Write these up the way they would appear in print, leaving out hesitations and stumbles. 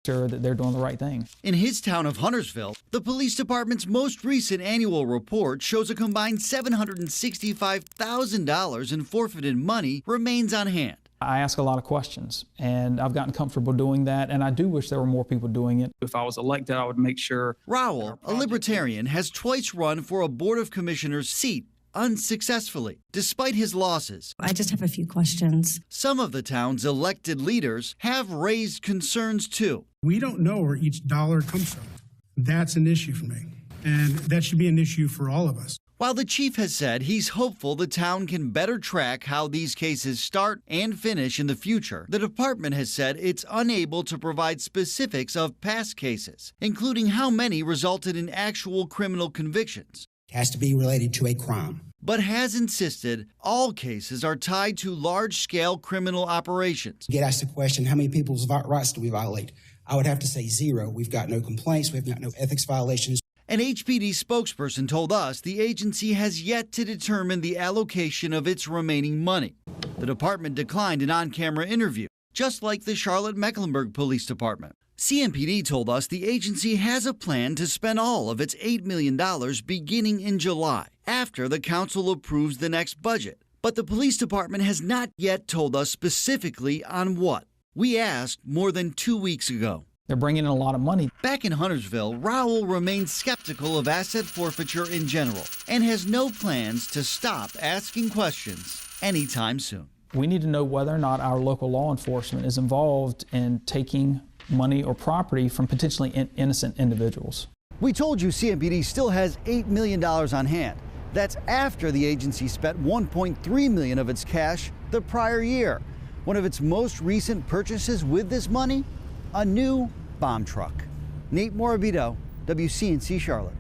sure that they're doing the right thing. In his town of Huntersville, the police department's most recent annual report shows a combined $765,000 in forfeited money remains on hand. I ask a lot of questions, and I've gotten comfortable doing that, and I do wish there were more people doing it. If I was elected, I would make sure. Raul, a libertarian, has twice run for a Board of Commissioners seat unsuccessfully, despite his losses. I just have a few questions. Some of the town's elected leaders have raised concerns too. We don't know where each dollar comes from. That's an issue for me, and that should be an issue for all of us. While the chief has said he's hopeful the town can better track how these cases start and finish in the future, the department has said it's unable to provide specifics of past cases, including how many resulted in actual criminal convictions. It has to be related to a crime. But has insisted all cases are tied to large-scale criminal operations. Get asked the question, how many people's rights do we violate? I would have to say 0. We've got no complaints. We've got no ethics violations. An HPD spokesperson told us the agency has yet to determine the allocation of its remaining money. The department declined an on-camera interview, just like the Charlotte-Mecklenburg Police Department. CMPD told us the agency has a plan to spend all of its $8 million beginning in July, after the council approves the next budget. But the police department has not yet told us specifically on what. We asked more than 2 weeks ago. They're bringing in a lot of money. Back in Huntersville, Raul remains skeptical of asset forfeiture in general and has no plans to stop asking questions anytime soon. We need to know whether or not our local law enforcement is involved in taking money or property from potentially innocent individuals. We told you CMPD still has $8 million on hand. That's after the agency spent $1.3 million of its cash the prior year. One of its most recent purchases with this money? A new bomb truck. Nate Morabito, WCNC Charlotte.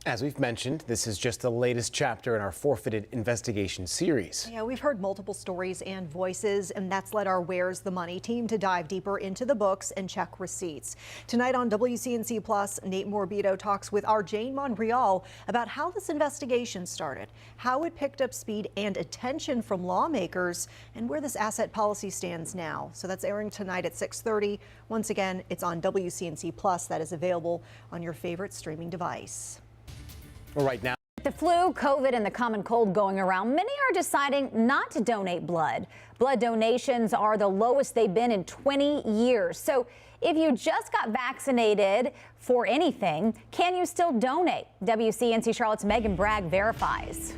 As we've mentioned, this is just the latest chapter in our forfeited investigation series. Yeah, we've heard multiple stories and voices, and that's led our Where's the Money team to dive deeper into the books and check receipts. Tonight on WCNC Plus, Nate Morabito talks with our Jane Monreal about how this investigation started, how it picked up speed and attention from lawmakers, and where this asset policy stands now. So that's airing tonight at 6:30. Once again, it's on WCNC Plus. That is available on your favorite streaming device. Well, right now, the flu, COVID, and the common cold going around, many are deciding not to donate blood. Blood donations are the lowest they've been in 20 years. So if you just got vaccinated for anything, can you still donate? WCNC Charlotte's Megan Bragg verifies.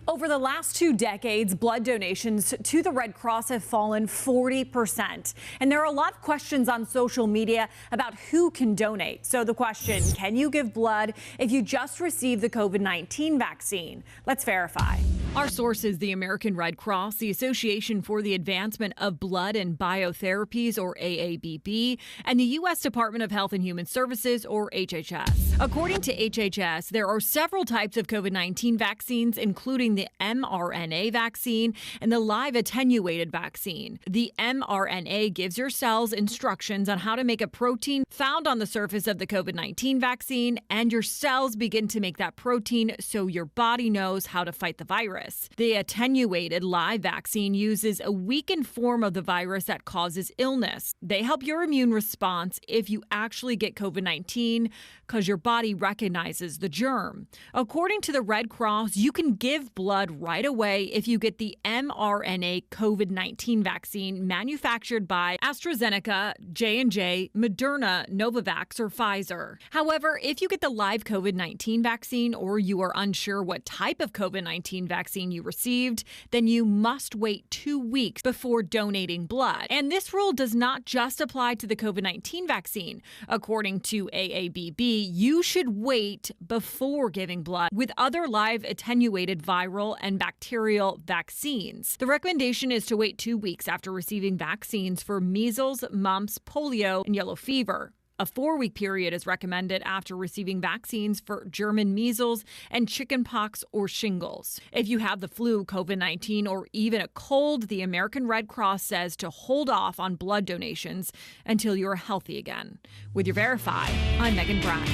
Over the last 2 decades, blood donations to the Red Cross have fallen 40%. And there are a lot of questions on social media about who can donate. So the question, can you give blood if you just received the COVID-19 vaccine? Let's verify. Our source is the American Red Cross, the Association for the Advancement of Blood and Biotherapies, or AABB, and the U.S. Department of Health and Human Services, or HHS. According to HHS, there are several types of COVID-19 vaccines, including the mRNA vaccine and the live attenuated vaccine. The mRNA gives your cells instructions on how to make a protein found on the surface of the COVID-19 vaccine, and your cells begin to make that protein so your body knows how to fight the virus. The attenuated live vaccine uses a weakened form of the virus that causes illness. They help your immune response if you actually get COVID-19 because your body recognizes the germ. According to the Red Cross, you can give blood right away if you get the mRNA COVID-19 vaccine manufactured by AstraZeneca, J&J, Moderna, Novavax, or Pfizer. However, if you get the live COVID-19 vaccine or you are unsure what type of COVID-19 vaccine you received, then you must wait 2 weeks before donating blood. And this rule does not just apply to the COVID-19 vaccine. According to AABB, you should wait before giving blood with other live attenuated viral and bacterial vaccines. The recommendation is to wait 2 weeks after receiving vaccines for measles, mumps, polio, and yellow fever. A 4-week period is recommended after receiving vaccines for German measles and chickenpox or shingles. If you have the flu, COVID-19, or even a cold, the American Red Cross says to hold off on blood donations until you're healthy again. With your Verify, I'm Megan Bragg.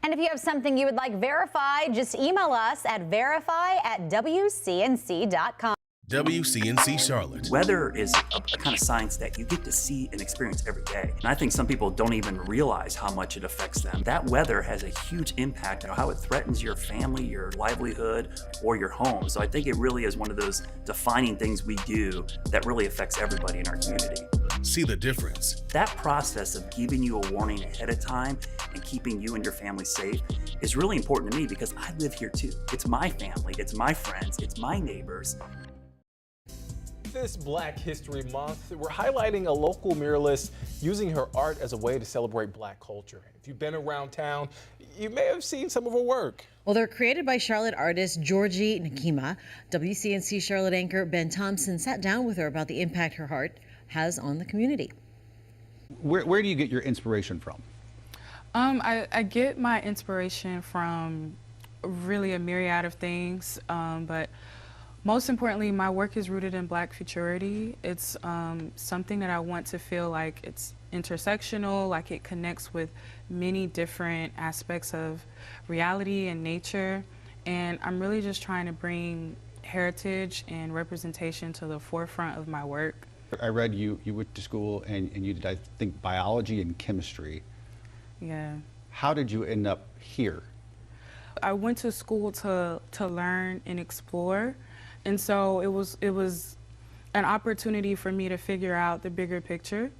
And if you have something you would like verified, just email us at verify@wcnc.com. WCNC Charlotte. Weather is a kind of science that you get to see and experience every day. And I think some people don't even realize how much it affects them. That weather has a huge impact on how it threatens your family, your livelihood, or your home. So I think it really is one of those defining things we do that really affects everybody in our community. See the difference. That process of giving you a warning ahead of time and keeping you and your family safe is really important to me because I live here too. It's my family, it's my friends, it's my neighbors. This Black History Month, we're highlighting a local muralist using her art as a way to celebrate Black culture. If you've been around town, you may have seen some of her work. Well, they're created by Charlotte artist Georgie Nakima. WCNC Charlotte anchor Ben Thompson sat down with her about the impact her art has on the community. Where do you get your inspiration from? I get my inspiration from really a myriad of things, but most importantly, my work is rooted in Black futurity. It's something that I want to feel like it's intersectional, like it connects with many different aspects of reality and nature. And I'm really just trying to bring heritage and representation to the forefront of my work. I read you went to school and you did, I think, biology and chemistry. Yeah. How did you end up here? I went to school to learn and explore. And so it was an opportunity for me to figure out the bigger picture.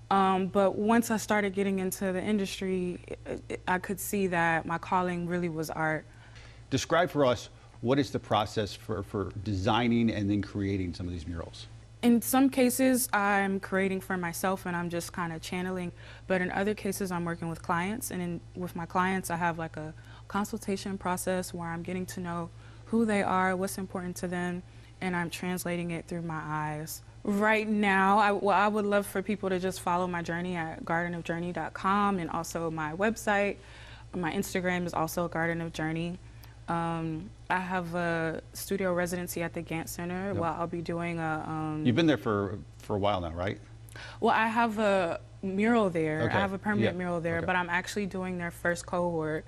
But once I started getting into the industry, I could see that my calling really was art. Describe for us what is the process for designing and then creating some of these murals? In some cases, I'm creating for myself and I'm just kind of channeling. But in other cases, I'm working with clients. And with my clients, I have like a consultation process where I'm getting to know who they are, what's important to them, and I'm translating it through my eyes. Right now, I would love for people to just follow my journey at gardenofjourney.com and also my website. My Instagram is also Garden of Journey. I have a studio residency at the Gantt Center. Yep. Well, I'll be doing a... You've been there for a while now, right? Well, I have a mural there. Okay. I have a permanent mural there, but I'm actually doing their first cohort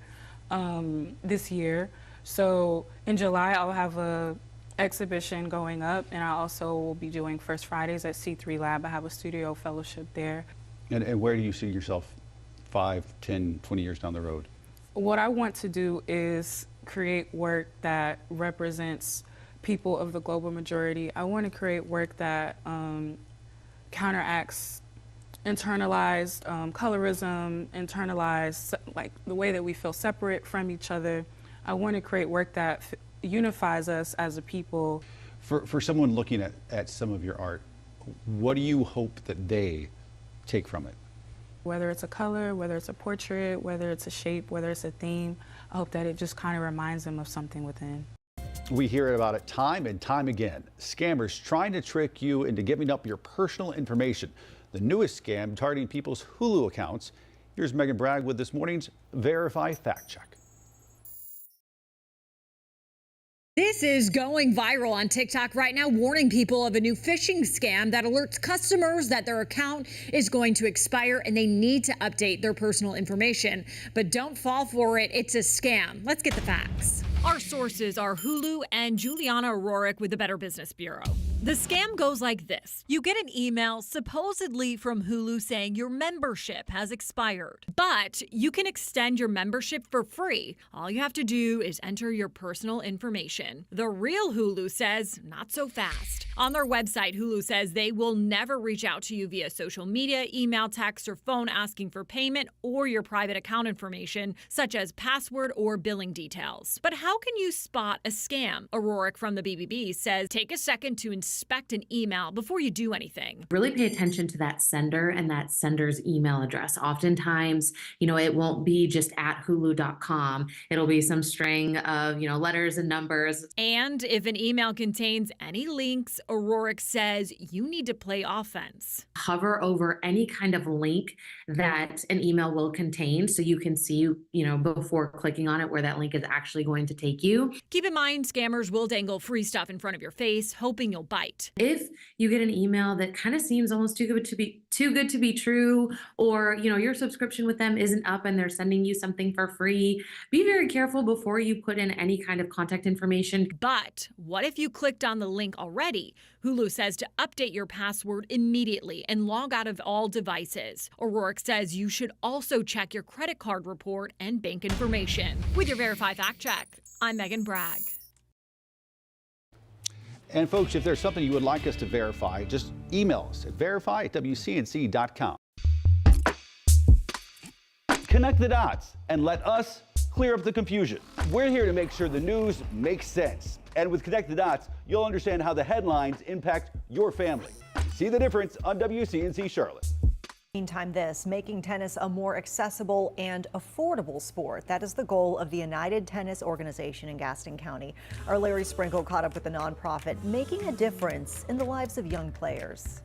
this year. So in July, I'll have a exhibition going up, and I also will be doing First Fridays at C3 Lab. I have a studio fellowship there. And where do you see yourself 5, 10, 20 years down the road? What I want to do is create work that represents people of the global majority. I want to create work that counteracts internalized colorism, internalized like the way that we feel separate from each other. I want to create work that unifies us as a people. For someone looking at some of your art, what do you hope that they take from it? Whether it's a color, whether it's a portrait, whether it's a shape, whether it's a theme, I hope that it just kind of reminds them of something within. We hear about it time and time again. Scammers trying to trick you into giving up your personal information. The newest scam targeting people's Hulu accounts. Here's Megan Bragg with this morning's Verify Fact Check. This is going viral on TikTok right now, warning people of a new phishing scam that alerts customers that their account is going to expire and they need to update their personal information. But don't fall for it. It's a scam. Let's get the facts. Our sources are Hulu and Juliana O'Rourke with the Better Business Bureau. The scam goes like this. You get an email supposedly from Hulu saying your membership has expired, but you can extend your membership for free. All you have to do is enter your personal information. The real Hulu says not so fast. On their website, Hulu says they will never reach out to you via social media, email, text, or phone asking for payment or your private account information, such as password or billing details. But how can you spot a scam? O'Rourke from the BBB says take a second to inspect an email before you do anything. Really pay attention to that sender and that sender's email address. Oftentimes, it won't be just at hulu.com. It'll be some string of, letters and numbers. And if an email contains any links, O'Rourke says you need to play offense. Hover over any kind of link that an email will contain so you can see, before clicking on it where that link is actually going to take you. Keep in mind, scammers will dangle free stuff in front of your face, hoping you'll buy fight. If you get an email that kind of seems almost too good to be true, or your subscription with them isn't up and they're sending you something for free, be very careful before you put in any kind of contact information. But what if you clicked on the link already? Hulu says to update your password immediately and log out of all devices. O'Rourke says you should also check your credit card report and bank information. With your Verify Fact Check, I'm Megan Bragg. And folks, if there's something you would like us to verify, just email us at verify@wcnc.com. Connect the dots and let us clear up the confusion. We're here to make sure the news makes sense. And with Connect the Dots, you'll understand how the headlines impact your family. See the difference on WCNC Charlotte. Meantime, making tennis a more accessible and affordable sport. That is the goal of the United Tennis Organization in Gaston County. Our Larry Sprinkle caught up with the nonprofit, making a difference in the lives of young players.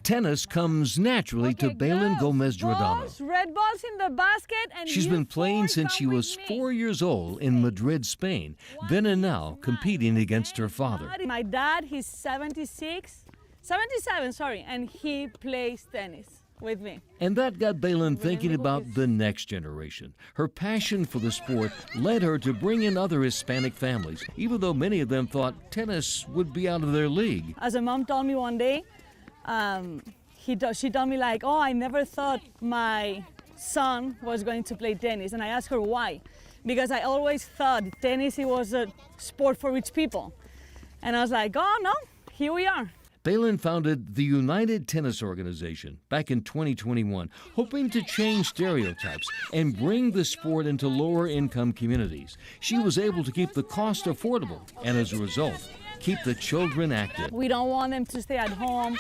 Tennis comes naturally to Bailyn Gomez-Giordano. Red balls in the basket, and she's been playing since she was 4 years old in Madrid, Spain, then and now competing against her father. My dad, he's 77, sorry, and he plays tennis with me. And that got Bailyn thinking about the next generation. Her passion for the sport led her to bring in other Hispanic families, even though many of them thought tennis would be out of their league. As a mom told me one day, she told me like, oh, I never thought my son was going to play tennis. And I asked her why. Because I always thought tennis it was a sport for rich people. And I was like, oh no, here we are. Bailyn founded the United Tennis Organization back in 2021, hoping to change stereotypes and bring the sport into lower-income communities. She was able to keep the cost affordable and, as a result, keep the children active. We don't want them to stay at home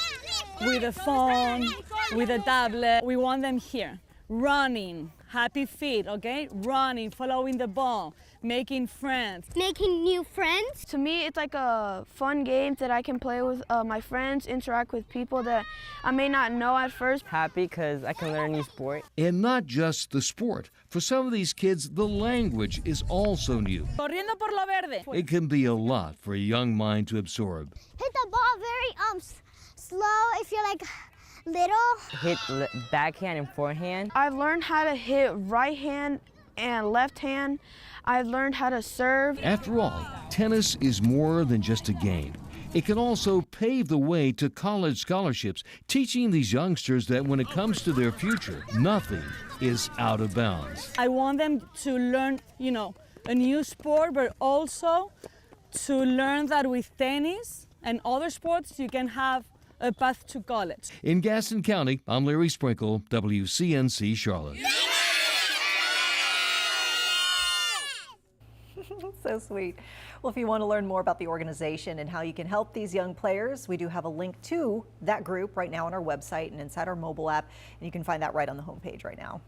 with a phone, with a tablet. We want them here, running, happy feet, okay? Running, following the ball, making friends. Making new friends? To me, it's like a fun game that I can play with my friends, interact with people that I may not know at first. Happy because I can learn a new sport. And not just the sport. For some of these kids, the language is also new. Corriendo por lo verde. It can be a lot for a young mind to absorb. Hit the ball very slow if you're like little. Hit backhand and forehand. I've learned how to hit right hand and left hand. I've learned how to serve. After all, tennis is more than just a game. It can also pave the way to college scholarships, teaching these youngsters that when it comes to their future, nothing is out of bounds. I want them to learn, a new sport, but also to learn that with tennis and other sports, you can have a path to college. In Gaston County, I'm Larry Sprinkle, WCNC Charlotte. So sweet. Well, if you want to learn more about the organization and how you can help these young players, we do have a link to that group right now on our website and inside our mobile app, and you can find that right on the homepage right now.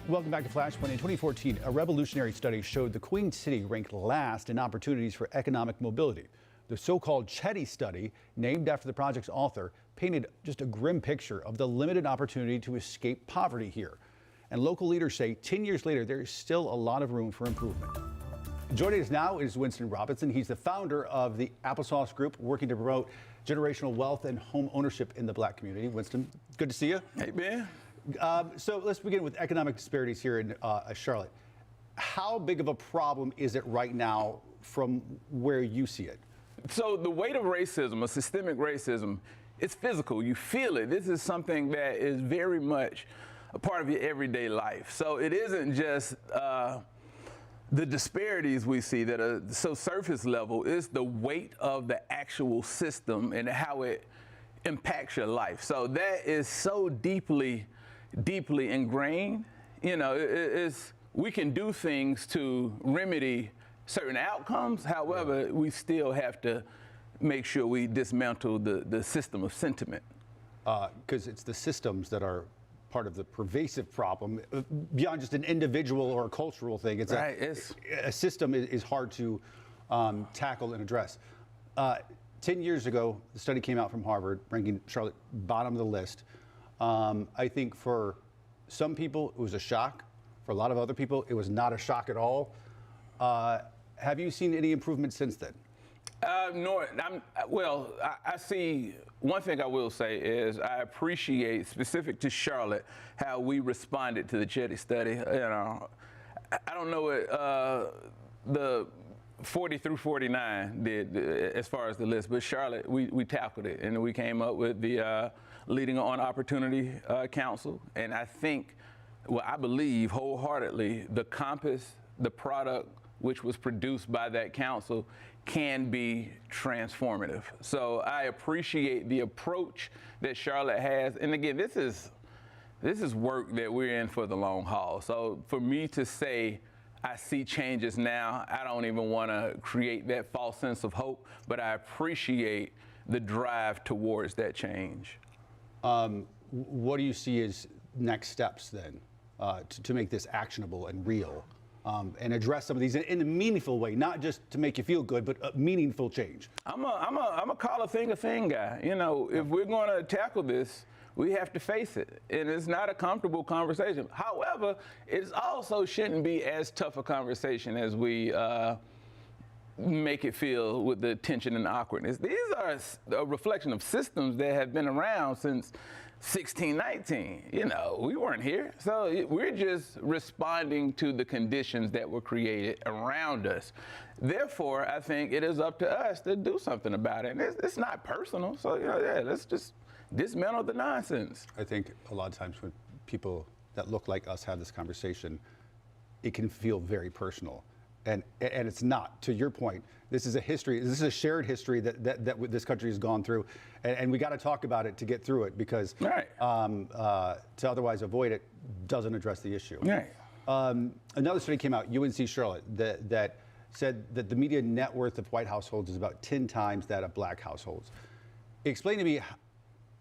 Welcome back to Flashpoint. In 2014, a revolutionary study showed the Queen City ranked last in opportunities for economic mobility. The so-called Chetty study, named after the project's author, painted just a grim picture of the limited opportunity to escape poverty here. And local leaders say 10 years later, there is still a lot of room for improvement. Joining us now is Winston Robinson. He's the founder of the Applesauce Group, working to promote generational wealth and home ownership in the Black community. Winston, good to see you. Hey, man. So let's begin with economic disparities here in Charlotte. How big of a problem is it right now from where you see it? So the weight of racism, or systemic racism, it's physical. You feel it. This is something that is very much a part of your everyday life. So it isn't just the disparities we see that are so surface level. It's the weight of the actual system and how it impacts your life. So that is so deeply ingrained. We can do things to remedy certain outcomes. However, we still have to make sure we dismantle the system of sentiment. Because it's the systems that are part of the pervasive problem, beyond just an individual or a cultural thing. It's right. A system is hard to tackle and address. 10 years ago, the study came out from Harvard, ranking Charlotte bottom of the list. I think for some people, it was a shock. For a lot of other people, it was not a shock at all. Have you seen any improvement since then? I see, one thing I will say is I appreciate, specific to Charlotte, how we responded to the Chetty study. You know, I don't know what the 40 through 49 did as far as the list, but Charlotte, we tackled it, and we came up with the Leading on Opportunity Council. And I think, well, I believe wholeheartedly the compass, the product which was produced by that council, can be transformative. So I appreciate the approach that Charlotte has. And again, this is work that we're in for the long haul. So for me to say I see changes now, I don't even want to create that false sense of hope, but I appreciate the drive towards that change. What do you see as next steps then to make this actionable and real? And address some of these in a meaningful way, not just to make you feel good, but a meaningful change. I'm a call a thing guy. You know, if we're going to tackle this, we have to face it, and it's not a comfortable conversation. However, it also shouldn't be as tough a conversation as we make it feel with the tension and awkwardness. These are a reflection of systems that have been around since 1619. You know, we weren't here. So we're just responding to the conditions that were created around us. Therefore, I think it is up to us to do something about it. And it's not personal. So, you know, yeah, let's just dismantle the nonsense. I think a lot of times when people that look like us have this conversation, it can feel very personal. And it's not. To your point, this is a history. This is a shared history that this country has gone through, and we got to talk about it to get through it, because to otherwise avoid it doesn't address the issue. Right. Another study came out, UNC Charlotte, that said that the median net worth of white households is about 10 times that of black households. Explain to me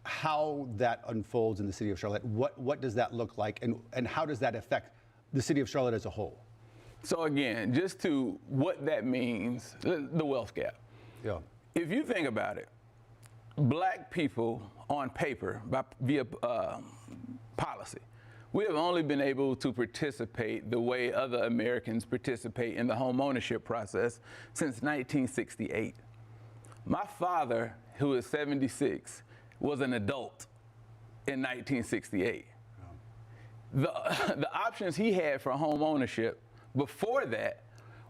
how that unfolds in the city of Charlotte. What does that look like, and how does that affect the city of Charlotte as a whole? So again, just to what that means, the wealth gap. Yeah. If you think about it, black people on paper, via policy, we have only been able to participate the way other Americans participate in the home ownership process since 1968. My father, who is 76, was an adult in 1968. The options he had for home ownership before that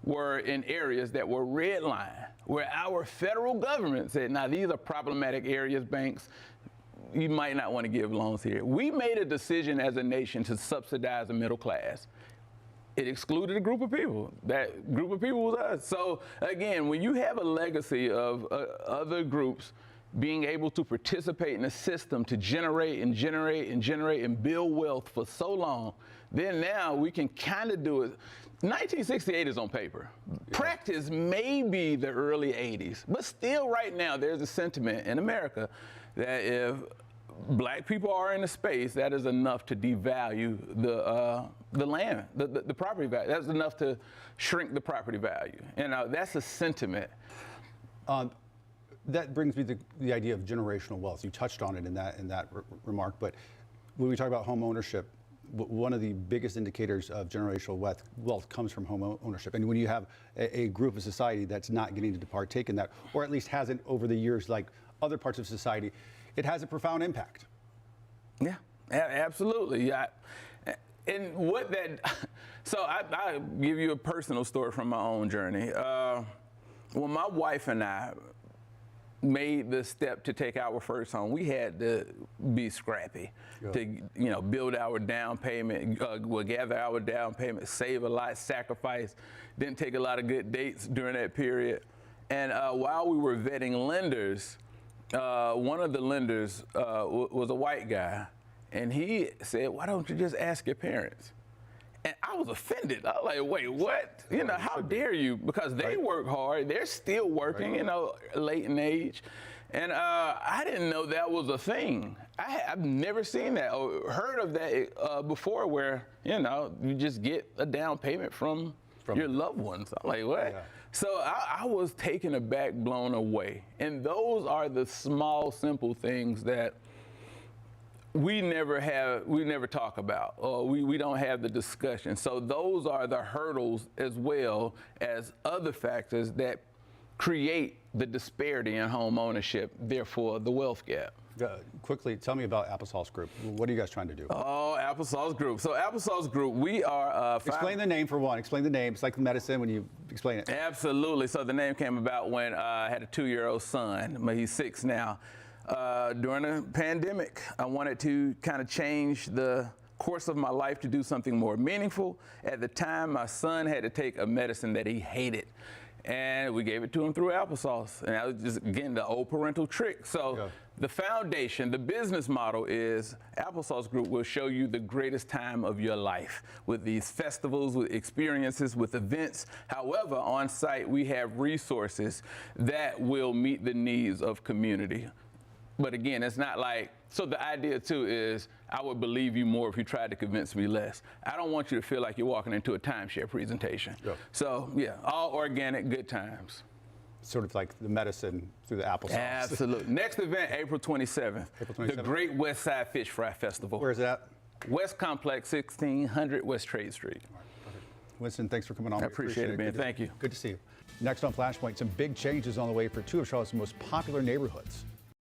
were in areas that were red line, where our federal government said, now these are problematic areas, banks, you might not want to give loans here. We made a decision as a nation to subsidize the middle class. It excluded a group of people. That group of people was us. So again, when you have a legacy of other groups being able to participate in a system to generate and build wealth for so long, then now we can kind of do it. 1968 is on paper. Practice may be the early 80s, but still right now there's a sentiment in America that if black people are in a space, that is enough to devalue the land, the property value. That's enough to shrink the property value. And that's a sentiment. That brings me to the idea of generational wealth. You touched on it in that remark, but when we talk about home ownership, one of the biggest indicators of generational wealth comes from home ownership. And when you have a group of society that's not getting to partake in that, or at least hasn't over the years like other parts of society, it has a profound impact. Yeah, absolutely. Yeah. And what that, so I'll give you a personal story from my own journey. When my wife and I made the step to take our first home, we had to be scrappy to, build our down payment, gather our down payment, save a lot, sacrifice, didn't take a lot of good dates during that period. And while we were vetting lenders, one of the lenders was a white guy, and he said, "Why don't you just ask your parents?" And I was offended. I was like, wait, what? How dare you? Because they work hard. They're still working, late in age. And I didn't know that was a thing. I've never seen that or heard of that before, where, you just get a down payment from your loved ones. I'm like, what? Yeah. So I was taken aback, blown away. And those are the small, simple things that we never talk about, or we don't have the discussion. So those are the hurdles as well as other factors that create the disparity in home ownership, therefore the wealth gap. Quickly, tell me about Applesauce Group. What are you guys trying to do? Oh, Applesauce Group. So Applesauce Group, we are... Explain the name for one. Explain the name. It's like medicine when you explain it. Absolutely. So the name came about when I had a 2-year-old son, but he's 6 now. During the pandemic, I wanted to kind of change the course of my life to do something more meaningful. At the time, my son had to take a medicine that he hated, and we gave it to him through applesauce. And that was just, again, the old parental trick. So the foundation, the business model is Applesauce Group will show you the greatest time of your life with these festivals, with experiences, with events. However, on site, we have resources that will meet the needs of community. But again, it's not like, so the idea too is I would believe you more if you tried to convince me less. I don't want you to feel like you're walking into a timeshare presentation. So yeah, all organic, good times. Sort of like the medicine through the applesauce. Absolutely. Next event, April 27th. The Great West Side Fish Fry Festival. Where's that? West Complex, 1600 West Trade Street. Winston, thanks for coming on. I appreciate it, man. Thank you. Good to see you. Next on Flashpoint, some big changes on the way for two of Charlotte's most popular neighborhoods.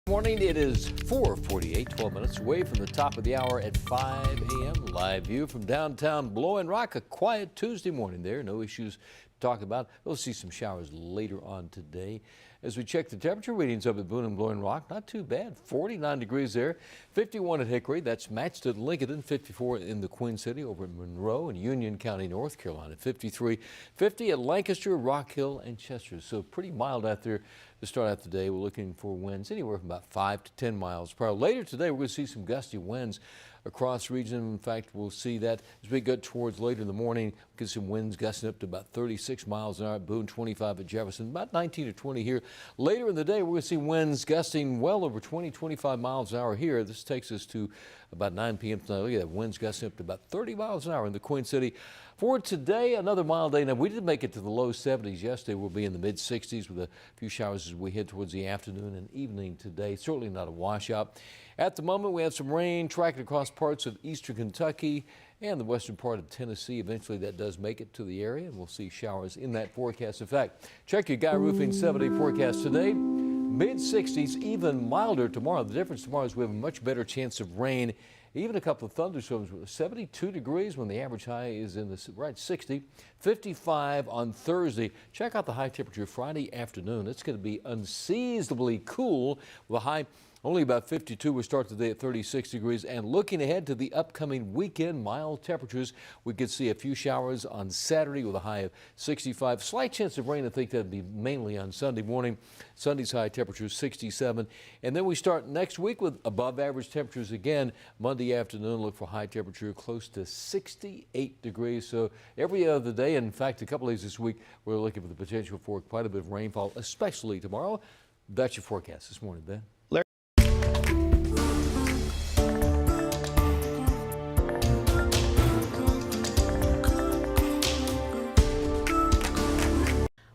Morning, it is 4:48, 12 minutes away from the top of the hour at 5 a.m. Live view from downtown Blowing Rock. A quiet Tuesday morning there. No issues to talk about. We'll see some showers later on today. As we check the temperature readings up at Boone and Blowing Rock, not too bad. 49 degrees there, 51 at Hickory. That's matched at Lincoln, 54 in the Queen City over at Monroe and Union County, North Carolina, 53, 50 at Lancaster, Rock Hill, and Chester. So pretty mild out there to start out the day. We're looking for winds anywhere from about 5 to 10 miles per hour. Later today, we're going to see some gusty winds across the region. In fact, we'll see that as we get towards later in the morning. We get some winds gusting up to about 36 miles an hour at Boone, 25 at Jefferson, about 19 to 20 here. Later in the day, we're going to see winds gusting well over 20, 25 miles an hour here. This takes us to about 9 p.m. tonight. Look at that, winds gusting up to about 30 miles an hour in the Queen City. For today, another mild day. Now, we did make it to the low 70s yesterday. We'll be in the mid 60s with a few showers as we head towards the afternoon and evening today. Certainly not a washout. At the moment, we have some rain tracking across parts of eastern Kentucky and the western part of Tennessee. Eventually, that does make it to the area, and we'll see showers in that forecast. In fact, check your Guy Roofing 7-day forecast today. Mid 60s, even milder tomorrow. The difference tomorrow is we have a much better chance of rain. Even a couple of thunderstorms with 72 degrees when the average high is in the right 60, 55 on Thursday. Check out the high temperature Friday afternoon. It's going to be unseasonably cool with a high only about 52. We start the day at 36 degrees. And looking ahead to the upcoming weekend, mild temperatures. We could see a few showers on Saturday with a high of 65. Slight chance of rain. I think that'd be mainly on Sunday morning. Sunday's high temperature 67. And then we start next week with above average temperatures again. Monday afternoon, look for high temperature close to 68 degrees. So every other day, in fact, a couple days this week, we're looking for the potential for quite a bit of rainfall, especially tomorrow. That's your forecast this morning, Ben.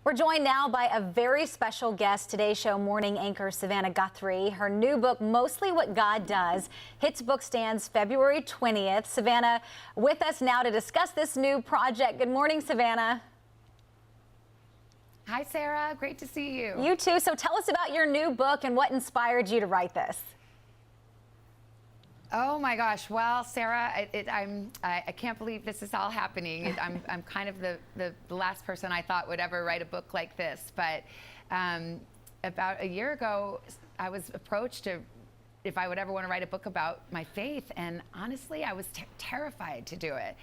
We're joined now by a very special guest, Today Show morning anchor Savannah Guthrie. Her new book, Mostly What God Does, hits bookstands February 20th. Savannah with us now to discuss this new project. Good morning, Savannah. Hi, Sarah. Great to see you. You too. So tell us about your new book and what inspired you to write this. Oh my gosh! Well, Sarah, I can't believe this is all happening. I'm kind of the last person I thought would ever write a book like this. But about a year ago, I was approached if I would ever want to write a book about my faith, and honestly, I was terrified to do it.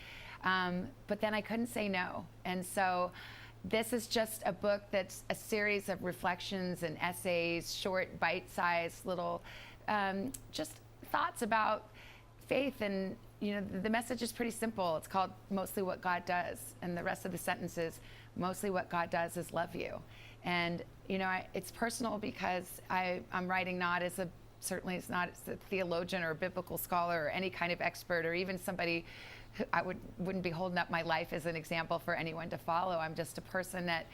But then I couldn't say no, and so this is just a book that's a series of reflections and essays, short, bite-sized little, just thoughts about faith. And the message is pretty simple. It's called Mostly What God Does, and the rest of the sentence is mostly what God does is love you. And it's personal because I'm writing not as certainly it's not as a theologian or a biblical scholar or any kind of expert or even somebody who I wouldn't be holding up my life as an example for anyone to follow. I'm just a person that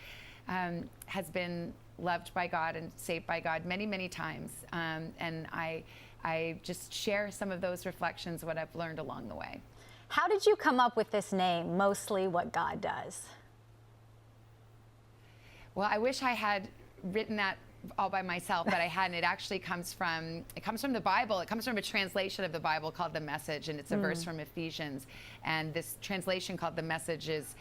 has been loved by God and saved by God many, many times. And I I just share some of those reflections, what I've learned along the way. How did you come up with this name, Mostly What God Does? Well, I wish I had written that all by myself, but I hadn't. It actually comes from the Bible. It comes from a translation of the Bible called The Message, and it's a verse from Ephesians. And this translation called The Message is,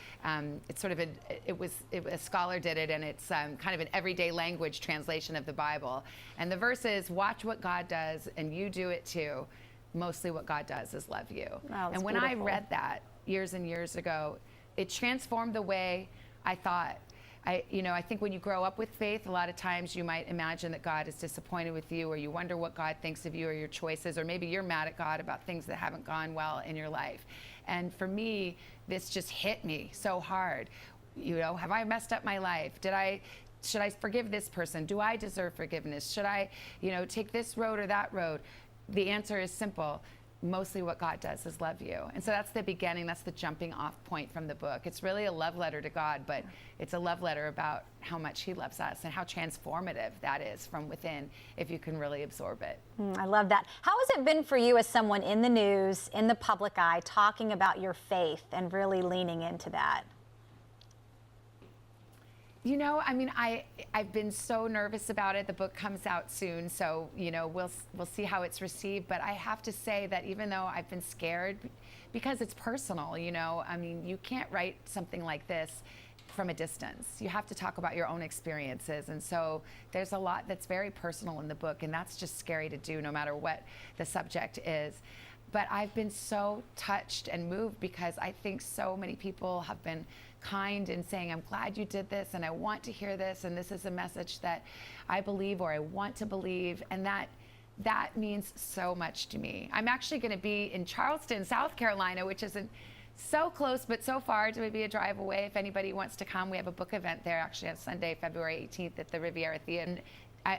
it's sort of a scholar did it, and it's kind of an everyday language translation of the Bible. And the verse is, watch what God does, and you do it too. Mostly what God does is love you. Wow, and when I read that years and years ago, it transformed the way I thought. I think when you grow up with faith, a lot of times you might imagine that God is disappointed with you, or you wonder what God thinks of you or your choices, or maybe you're mad at God about things that haven't gone well in your life. And for me, this just hit me so hard. Have I messed up my life? Should I forgive this person? Do I deserve forgiveness? Should I, take this road or that road? The answer is simple. Mostly what God does is love you. And so that's the beginning, that's the jumping off point from the book. It's really a love letter to God, but it's a love letter about how much he loves us and how transformative that is from within if you can really absorb it. I love that. How has it been for you as someone in the news, in the public eye, talking about your faith and really leaning into that? I've been so nervous about it. The book comes out soon, so we'll see how it's received. But I have to say that even though I've been scared, because it's personal, you can't write something like this from a distance. You have to talk about your own experiences, and so there's a lot that's very personal in the book, and that's just scary to do, no matter what the subject is. But I've been so touched and moved because I think so many people have been kind in saying, I'm glad you did this, and I want to hear this, and this is a message that I believe or I want to believe, and that means so much to me. I'm actually going to be in Charleston, South Carolina, which isn't so close but so far. It would be a drive away if anybody wants to come. We have a book event there actually on Sunday, February 18th at the Riviera Theater. And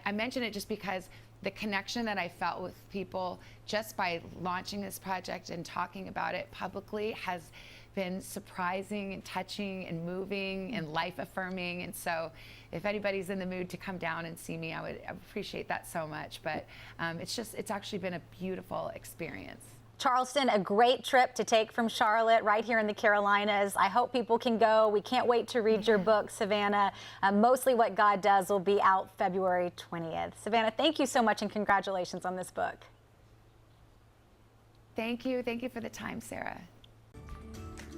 I mention it just because the connection that I felt with people just by launching this project and talking about it publicly has been surprising and touching and moving and life affirming. And so if anybody's in the mood to come down and see me, I would appreciate that so much. But it's actually been a beautiful experience. Charleston, a great trip to take from Charlotte right here in the Carolinas. I hope people can go. We can't wait to read your book, Savannah. Mostly What God Does will be out February 20th. Savannah, thank you so much and congratulations on this book. Thank you. Thank you for the time, Sarah.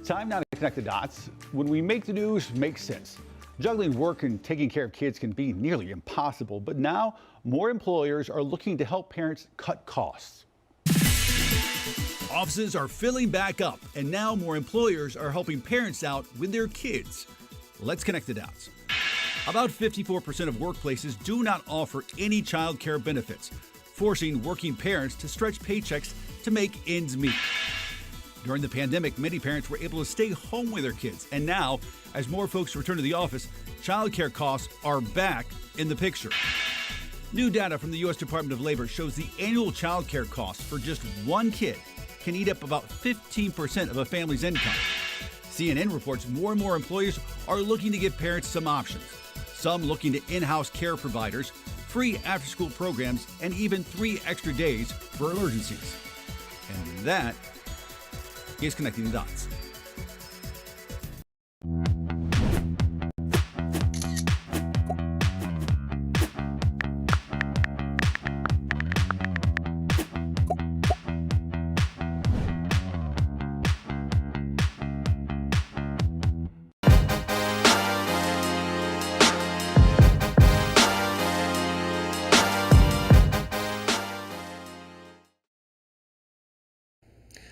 Time now to connect the dots. When we make the news make sense. Juggling work and taking care of kids can be nearly impossible, but now more employers are looking to help parents cut costs. Offices are filling back up, and now more employers are helping parents out with their kids. Let's connect the dots. About 54% of workplaces do not offer any child care benefits, forcing working parents to stretch paychecks to make ends meet. During the pandemic, many parents were able to stay home with their kids, and now, as more folks return to the office, child care costs are back in the picture. New data from the U.S. Department of Labor shows the annual child care costs for just one kid can eat up about 15% of a family's income. CNN reports more and more employers are looking to give parents some options. Some looking to in-house care providers, free after-school programs, and even 3 extra days for emergencies. And that is connecting the dots.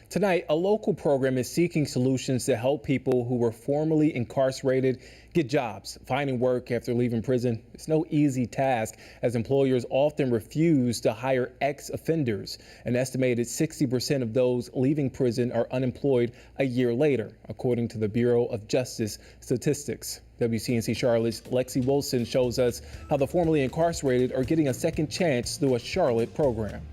Tonight, a local program is seeking solutions to help people who were formerly incarcerated get jobs. Finding work after leaving prison is no easy task, as employers often refuse to hire ex-offenders. An estimated 60% of those leaving prison are unemployed a year later, according to the Bureau of Justice Statistics. WCNC Charlotte's Lexi Wilson shows us how the formerly incarcerated are getting a second chance through a Charlotte program.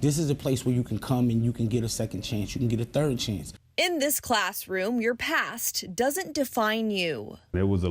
This is a place where you can come and you can get a second chance. You can get a third chance. In this classroom, your past doesn't define you. It was a